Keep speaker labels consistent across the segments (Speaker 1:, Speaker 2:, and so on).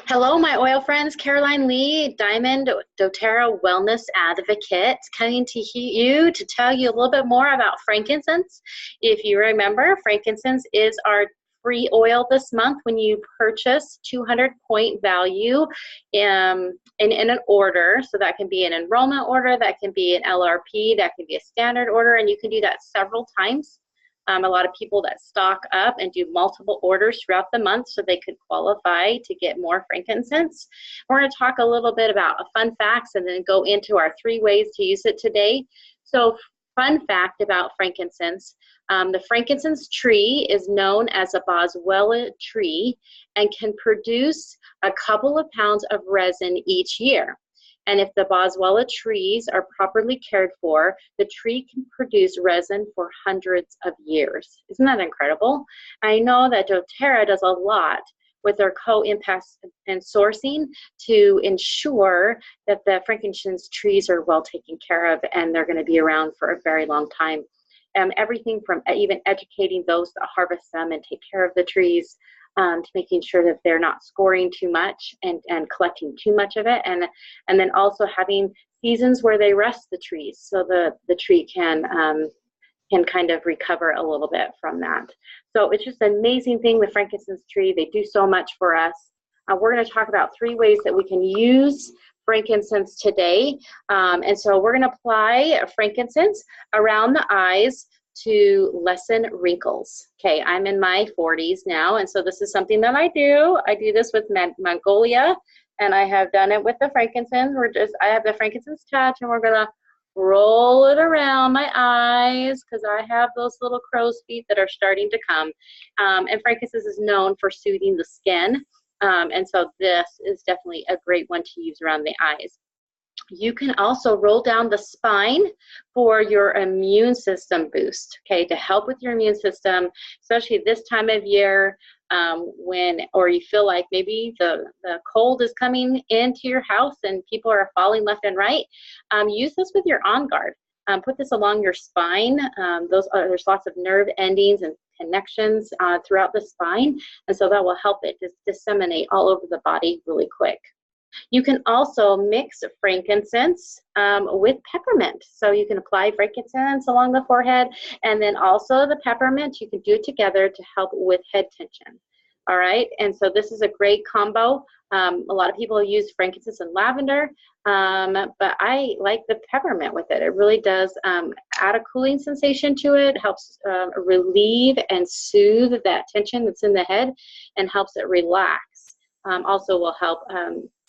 Speaker 1: Hello, my oil friends. Caroline Lee, Diamond doTERRA Wellness Advocate, coming to you to tell you a little bit more about frankincense. If you remember, frankincense is our free oil this month when you purchase 200-point value in an order. So that can be an enrollment order, that can be an LRP, that can be a standard order, and you can do that several times. A lot of people that stock up and do multiple orders throughout the month so they could qualify to get more frankincense. We're going to talk a little bit about fun facts and then go into our 3 ways to use it today. So fun fact about frankincense, the frankincense tree is known as a boswellia tree and can produce a couple of pounds of resin each year. And if the boswellia trees are properly cared for, the tree can produce resin for hundreds of years. Isn't that incredible? I know that doTERRA does a lot with their co-impacts and sourcing to ensure that the frankincense trees are well taken care of and they're going to be around for a very long time. Everything from even educating those that harvest them and take care of the trees, to making sure that they're not scoring too much and collecting too much of it, and then also having seasons where they rest the trees so the tree can kind of recover a little bit from that. So it's just an amazing thing, the frankincense tree. They do so much for us. We're going to talk about 3 ways that we can use frankincense today. And so we're going to apply frankincense around the eyes to lessen wrinkles. Okay, I'm in my 40s now, and so this is something that I do. I do this with Magnolia, and I have done it with the frankincense. I have the frankincense touch, and we're gonna roll it around my eyes because I have those little crow's feet that are starting to come. And frankincense is known for soothing the skin, and so this is definitely a great one to use around the eyes. You can also roll down the spine for your immune system boost, okay, to help with your immune system, especially this time of year or you feel like maybe the cold is coming into your house and people are falling left and right. Use this with your On Guard. Put this along your spine. There's lots of nerve endings and connections throughout the spine, and so that will help it just disseminate all over the body really quick. You can also mix frankincense with peppermint. So you can apply frankincense along the forehead and then also the peppermint. You can do it together to help with head tension. All right, and so this is a great combo. A lot of people use frankincense and lavender, but I like the peppermint with it. It really does add a cooling sensation to it, helps relieve and soothe that tension that's in the head and helps it relax. Also will help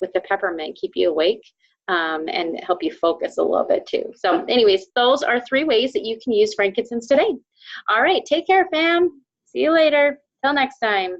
Speaker 1: with the peppermint keep you awake and help you focus a little bit too. So anyways, those are 3 ways that you can use frankincense today. All right, take care, fam. See you later. Till next time.